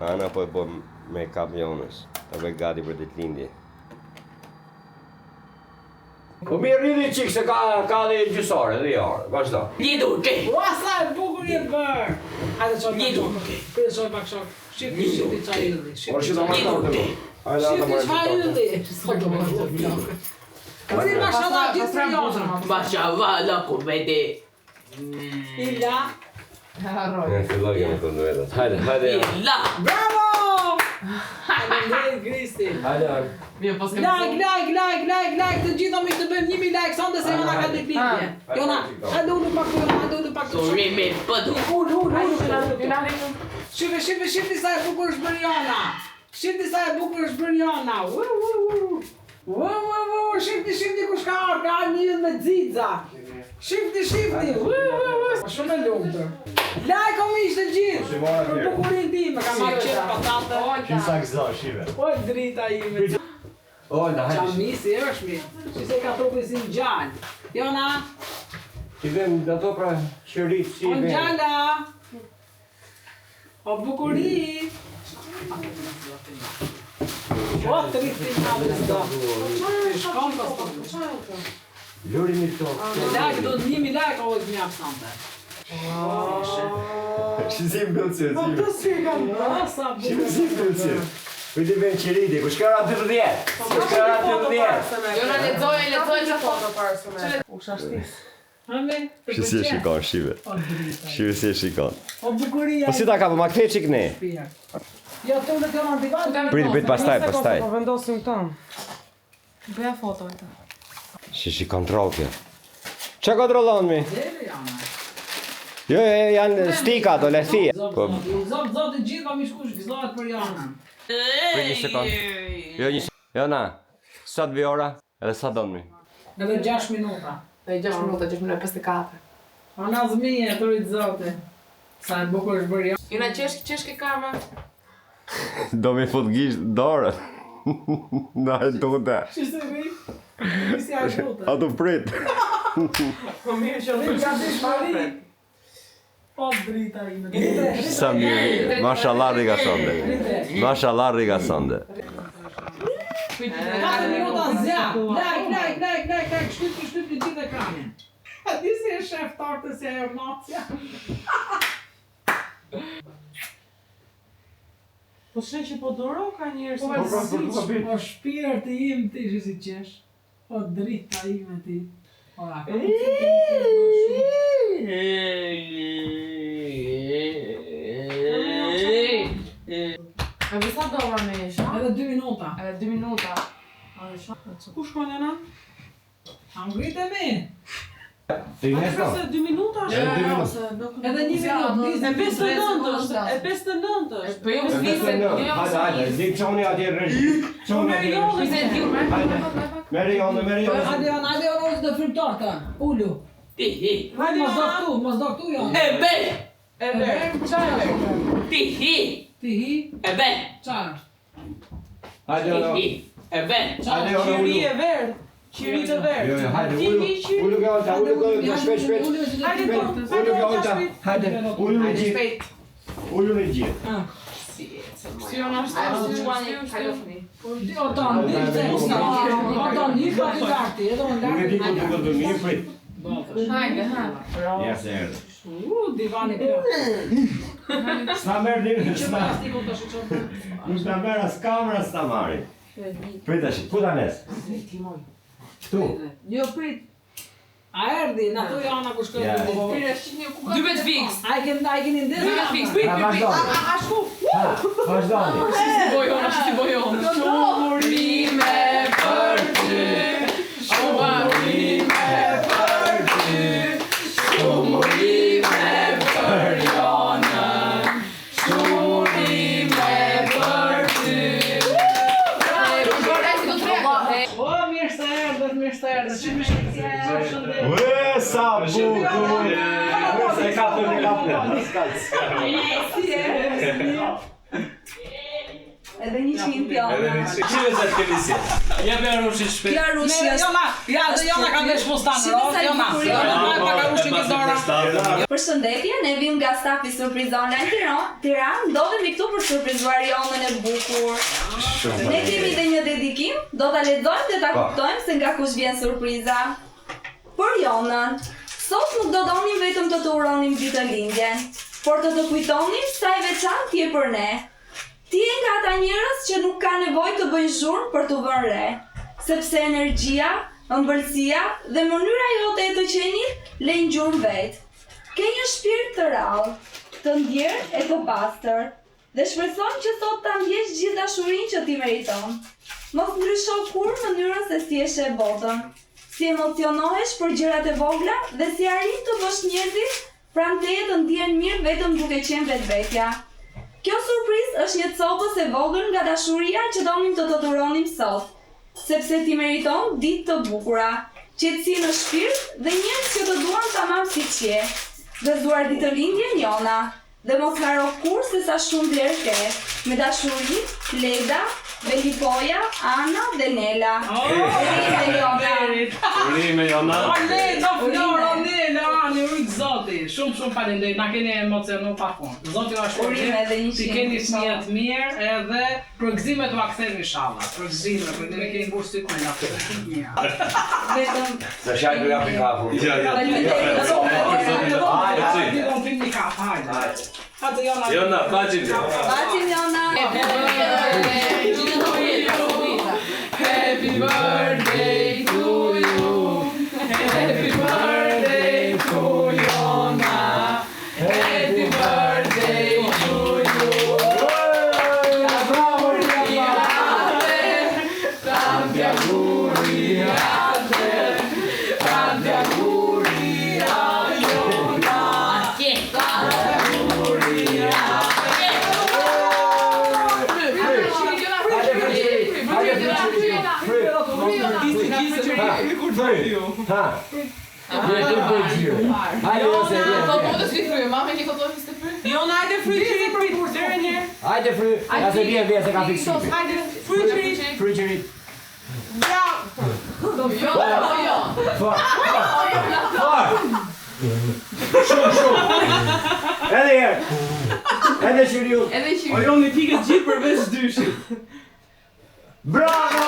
Ana po e bën me kamionës. Ta bëj gati për ditëlindje. Po mirë rridhi qik se ka dhe gjysore dhe jarë, vazhdo. Lidu, ke! Ua sa e bukur je bërë! Hajde qoj Lidu, Pire qoj pak shok. Shqipti qa ylli. Por që ta marrë të më. Shqipti qa ylli. Uri mashallah gjithë të jona. Mashallah, kumete. Illa. Filloj kemi të ndëvetët. Hajde. Illa! Bravo! Faleminderit Kristi. Hajde. Like, të gjitha mi të bëjmë 1000 like, sonde se Jona ka ditëlindje. Jona, hajde ullu pak të Sorry me pëdu. Shifti sa e bukur është bërë Jona. Shifti sa e bukur është bërë Jona. Shifti kush ka arë, ka arë një me dziza. Shifti. Shumë e lumëtër. Like o mish të gjithë. Për bukurin time, ka marrë qenë patate. Kisa gëzo, shive. O drita ime. Ola, Qa hajde. misi është mi. Që se ka trupi si në gjallë. Jona, Ti vem dhe ato pra qërit si o në vem. gjalla. O bukuri. O të rritin nga vëzdo. Shkon pas të. Luri mi këto. Like, do të 1000 like o është mjaftë sante. Shizim bëllësit. si kam sa bukur. Shizim bëllësit. Për ti vem qëriti, ku shkara 12? Ku shkara 12? Jona lexoj që foto parë së me. Usha shtis. Hame? Shi si e shikon, shive. O drita. Shive si e shikon. O bukuria. Po si ta ka, po ma këthe qik ne? Jo, të dhe të antivat. Prit, pastaj. Po vendosim këtam. Bëja foto e ta. Shi kontrol kjo. Qa kontrolon mi? Dere janë. Jo, janë stika ato, lethia. Po, Zot të gjithë pa mi shkush gëzohet për Jonën. për një sekund. Jo, një sekund. Jona, sa të ora? Edhe sa donë mi? Edhe 6 minuta. Dhe 6 minuta, 54. Ana zmije, të rritë zote. Sa e bukur është bërë Jonë. Jona qesh ke kama? Do mi fut gisht dorën. Na e tute. Qështë të rri? Si a shkute. Ato prit. Po mirë që Rri ka të shmari. O drita ime. Sa mirë. Mashallah riga sonde. Mashallah riga sonde. 4 minuta zja. Like. Shtyp të gjithë ekranin. A di si e shef tartë si ajo nacja. Po shë që po doro ka njerës O shpirti im ti që si qesh. O drita ime ti. O a ka A vi sa dova me isha? Edhe 2 minuta. Edhe 2 minuta. Ku shkon e na? A ngritë mi? Ti A të se 2 minuta është? Edhe 1 minutë. E 59 është, e 59 është. Po jo vizet, jo. Hajde, dik qoni atje rrëgjë. Qoni atje rrëgjë. Vizet jurme. Meri jonë. Hajde janë ozë dhe frimtar të. Ullu. Ti, Mos do këtu janë. e be! E be, qaj Ti, Ti hi, e be! qarë. Hajde jonë. E be! Hajde jonë. Qiri e verdh, qiri të verdh. Hajde, Ti hi qiri. ullu ka shpejt. Hajde Ullu to, ka olta. Hajde, ullu në Hajde gjithë. shpejt. Ullu në gjithë. Si Jona është kalofni. O tonë, një pa të karti, edhe unë Nuk e di lakë. ku të do mirë prit. Hajde, ha. Ja se erdhe. Divani kjo. S'na merë një, Që plastikun të shqoqon. nuk s'na merë as kamera s'na marri. Prit ashtë, ku ta nes? Këtu. Jo prit. A erdi, në tu jana ku shkoj. Ja. 12 fix. A i keni ndezë? 12 fix. Prit, Ha, vazhdojnë. A shku? Vazhdojnë. Si bojona, si bojona. Shumurime për ty. Shumurime për ty. Shumurime për Jonën. Shumurime për ty. O, mirë se erdhët. Ue, sa bukur! Se kapën. Edhe 100 pjona. Qime se të këmisje? Ja me arrushit shpet. Kjo arrushi është... Jona ka vesh fustanë, Përshëndetje, ne vim nga stafi Surpriza Online Tiranë, ndodhemi këtu për surprizuar Jonën e bukur. Ne kemi dhe një dedikim, do ta lexojmë dhe ta kuptojmë se nga kush vjen surpriza. Për Jonën, sot nuk do donim vetëm të uronim ditëlindjen, por të kujtonim sa e veçantë ti je për ne. Ti je nga ata njerëz që nuk ka nevojë të bëjnë zhurmë për t'u vënë re, sepse energjia, ëmbëlsia dhe mënyra jote e të qenit le ngjurmë vet. Ke një shpirt të rrallë, të ndjerë e të pastër, dhe shpresojmë që sot ta ndjesh gjithë dashurinë që ti meriton. Mos ndrysho kur mënyrën se si e sheh botën, si emocionohesh për gjërat e vogla dhe si arrin të bësh njerëzit pranë teje të ndihen mirë vetëm duke qenë vetvetja. Kjo surprizë është një copës e vogël nga dashuria që donim të uronim sot, sepse ti meriton ditë të bukura, qetësi në shpirt dhe njerëz që të duan tamam siç je. Gëzuar ditëlindjen Jona, dhe mos haro kur se sa shumë vlerë ke, me dashuri, Leda, Belipoja, Ana dhe Nela. Urime Jona. Leda, Flora, Nela, Ani, ujtë zoti. Shumë falenderoj, na keni emocionu pa fund. Zoti na shpërblet, ti keni fëmijë të mirë edhe përgëzime të akthemi inshallah. Përgëzime, për ne keni burë sy me na shumë mirë. Vetëm Sa shaj do japi kafu. Jona, pacim. Pacim Jona. Happy birthday to you. Happy birthday to Jona. Happy birthday to you. Tanti auguri a te. Tanti auguri a Jona. Jona, hajde fryqëri për deri një. Hajde fry, ja se vjen se ka fiksim. Hajde fryqëri. Fryqëri. Ja. Shumë. Edhe herë. Edhe shiriu. O Joni pikë gjithë përveç dyshit. Bravo!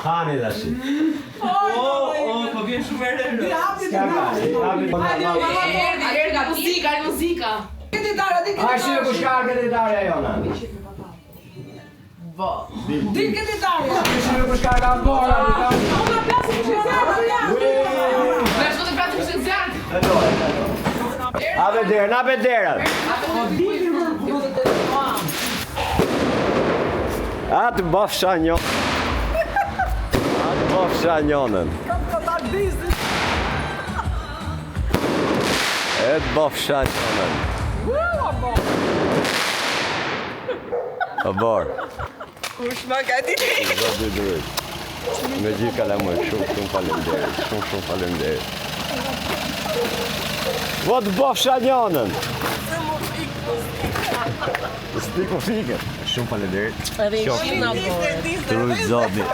Hani dashi. Po vjen shumë erë. Muzika. Ai shiro kush ka këtë darja Jona. Din këtë darja. Shiro kush ka bora. Ona plasë që Hapë derën. Atë bofsha Jonën. Etë bofsha Jonën. Abor. Kush ma ka ti? Zoti drejt. Me gjithë kalamoj, shumë faleminderit. Vot bofsha Jonën. Stiku fikën. Shumë faleminderit. Trujt zoti.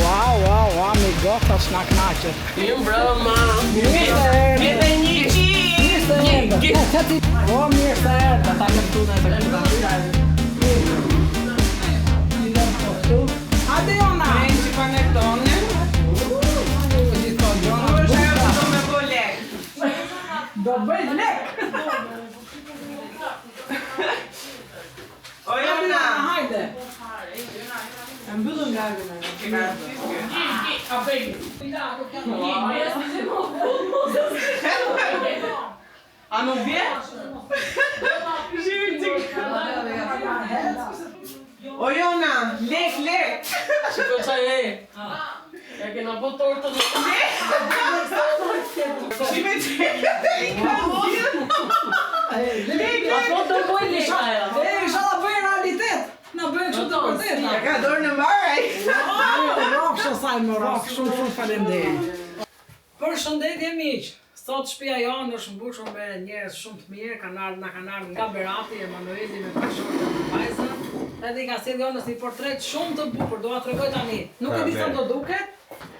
Wow, mi gota s'naknaqe. Mirë mbrëma. Edhe një O, mirë se erdhe, ta kërtune të këta. Jona, hajde. E mbyllëm largën. A bëj. A nuk vje? O Jona, lek. Shiko çaj e. Ja kena po tortë në Shime që A po të bëj leka ja. Inshallah bëj realitet. Na bëj kështu të vërtetë. ka dorë në maraj. Rafsh asaj më rafsh, shumë faleminderit. Përshëndetje miq. Sot shtëpia jonë është mbushur me njerëz shumë të mirë, na kanë ardhur nga Berati, Emanueli me bashkëshortën e vajzën. Edhe I ka sjellë Jonës një portret shumë të bukur, do ta tregoj tani. Nuk e di sa do duket,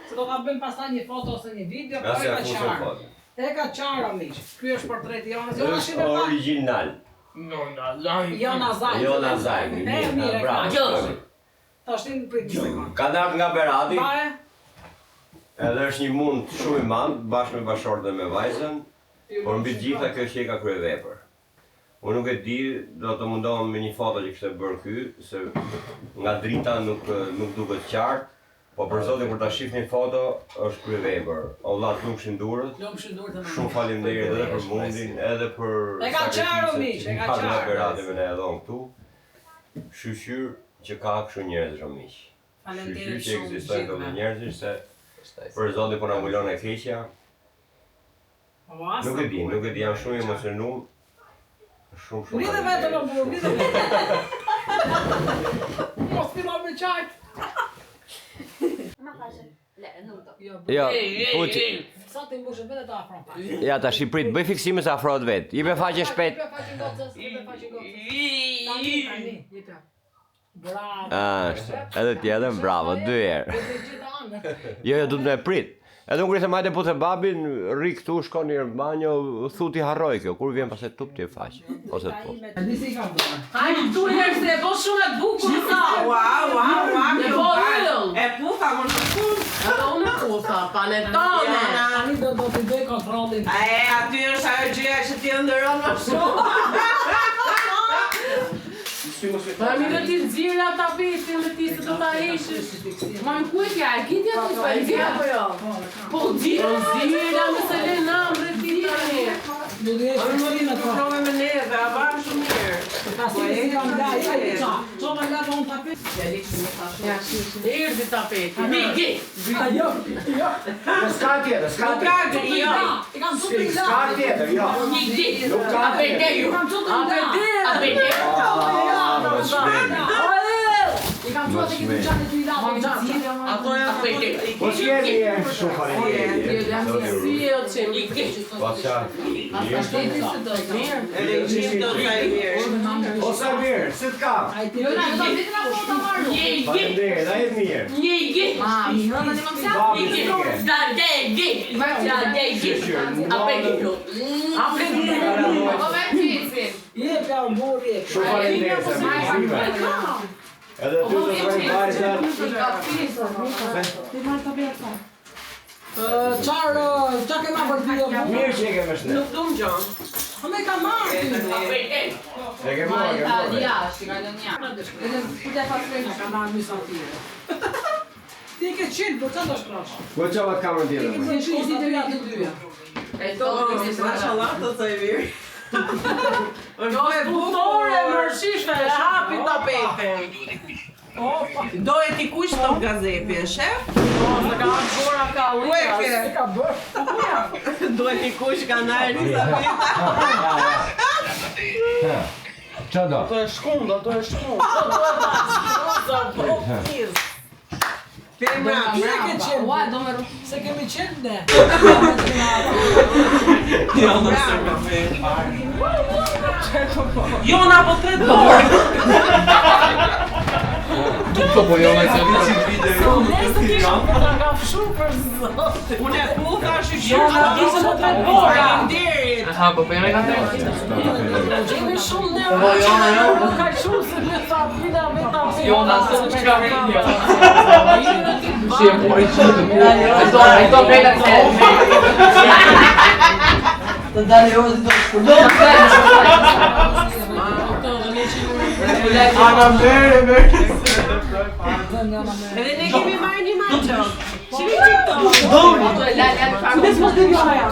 se do ta bëjmë pastaj një foto ose një video, po e ka qartë. E ka qartë miq. Ky është portreti i Jonës. Jona shihet pa. Original. Jona Zaj. Jona Zaj. Mirë, Bravo. Tash tin prit një sekond. Ka dalë nga Berati. Bae. Edhe është një mund shumë I madh bashkë me bashkëshortën dhe me vajzën, por mbi gjitha kjo që ka kryer vepër. Unë nuk e di, do të mundohem me një foto që kishte bërë ky, se nga drita nuk duket qartë, po për zotin kur ta shihni foto është kryer vepër. Allah të lumshin durët. Shumë faleminderit edhe për mundin, edhe për E ka qartë miq, e ka qartë. Berati me ne dhon këtu. Shqyr që ka kështu njerëz shumë miq. Faleminderit Shqyr që ekzistojnë këto njerëz se për zotin po na mbulon e keqja. Nuk e di, jam shumë emocionuar. Shumë. Lidhe vetëm më burr, lidhe vetëm. Mos fillon me çaj. Ma thashë, le, nuk do. Jo, Sa ti mbushën vetë ta afron pak. ja tash I prit, bëj fiksime se afrohet vet. I bë faqe shpejt. Tani. Bravo. Edhe tjetër, bravo, 2 herë. Jo, du të me prit. Edhe unë kërëse majte po të babin, ri këtu, shkon një banjo, thuti harroj kjo, kur vjen pas e tup t'je faqe. Ose të po. Nisi kam bërë. Hajde tu herë se po shumë e bukur sa. Wow. E po yll. E pufa, më në pufa. Edhe unë pufa, panetone. Tani do t'i bëj kontrollin. Aty është ajo gjëja që ti ndëron më shumë. Pa mi do t'i nxirë tapetin dhe ti se do t'a heshësh. Ma në kujtja, e kitja t'i spajtja po jo? Po nxirë, me se le namre ti tani. Do t'i heshë në me to. Prove me neve, a banë shumë mirë. Ka si si jam da, ja. Çova nga von tapet. Erdi tapeti. Miki. Jo. Ska tjetër, I kam tupi nga. Ska tjetër, jo. Miki. Apeteju. I kam thua të këtë qanë të I lavë. Ato janë apete. Po s'jeni shumë faleminderit. Si e o që Miki. Pasha. Edhe i qishtë do t'ka I mirë. O sa mirë, si t'kam? Faleminderit, a jetë mirë. Miki. Babi si t'ke. Strategi. Apeteju. Je ka mori. Shumë faleminderit se më shime. Edhe ty të bëjmë vajzat. Qa kema për video bu? Mirë që e ke me shne. Nuk du më gjonë. Me ka marrë ti. Apeteju. E ke marrë, ke marrë. Ka marrë misafire. Ti ke qenë, po qa do shkrash? Po qava kamerën tjetër. Ti ke qenë të vjetë të dyja. Mashallah, të të I mirë. Jo e butore, mërshishme, e hapi tapetin. Do e ti kush të gazepi, e shef? Se ka gjora ka Ueke. Do e ti kush ka nërë një Qa do? Ato e shkund. Femra, Ti e ke qenë. Se kemi qenë ne. Jona po 3 dorë. Po jo, me se visi Unë e ku thash I Jona ishte po 3 dorë. Faleminderit. Aha, po për e ka të Jemi shumë ne. Po Jona, jo. Ka shumë se me ta pina me ta pina. Jona, se më qka rindja. Si e po I qitë. E to bela të Të dalë jo, të shkurdo. Ana bere. Edhe ne kemi marrë një maço. Çimi TikTok. Des mos dëgjoj ajo.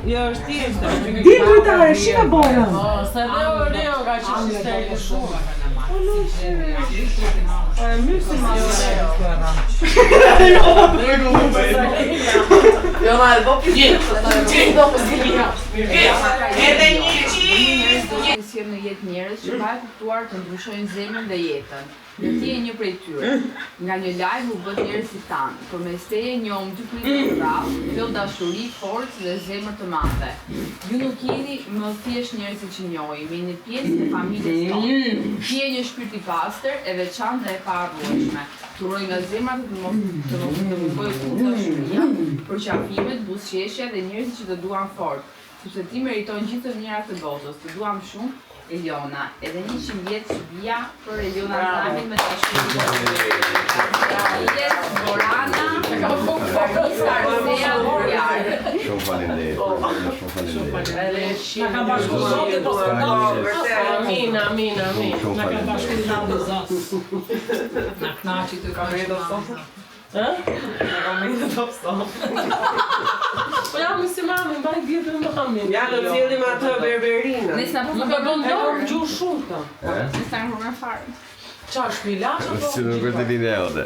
Jo, është tjetër. Dikujtare, shika bora. Se dhe Oreo ka që shisteri shumë. Jo, ma e bo pizit do pëzilina. Edhe një qiz. Sjell në jetë njerëz që pa e kuptuar të ndryshojnë zemrën dhe jetën. Në ti e një prej tyre. Nga një live u bët njerëz si tanë. Përmes teje njohëm dy pritë të rrallë, plot dashuri, forcë dhe zemër të madhe. Ju nuk jeni më thjesht njerëzit që njohim, jeni pjesë e familjes tonë. Ti je një shpirt i pastër, e veçantë dhe e paharrueshme. Turoj nga zemra të mos të mëkojë kurrë dashuria, përqafimet, buzëqeshja dhe njerëzit që të duan fort. Sepse ti meriton gjithë të mirat të botës, të duam shumë, Eliona. Edhe 100 vjetë shpia për Eliona Zamin me të shpia. Borana, Larisa Arsea Burjarë. Shumë faleminderit. Shumë faleminderit. Na ka bashkuar Zoti do të Amin. Shumë Na ka bashkuar faleminderit. Zoti. Na knaqi të ka rëdo sot. Po jam si mami, mbaj djetër mami. Ja në cillim atë berberina. Nëse na Nuk e bën dorë gjuhë shumë të. Nëse na rrugën fare. Qa shpila? Si nuk është e linja jote.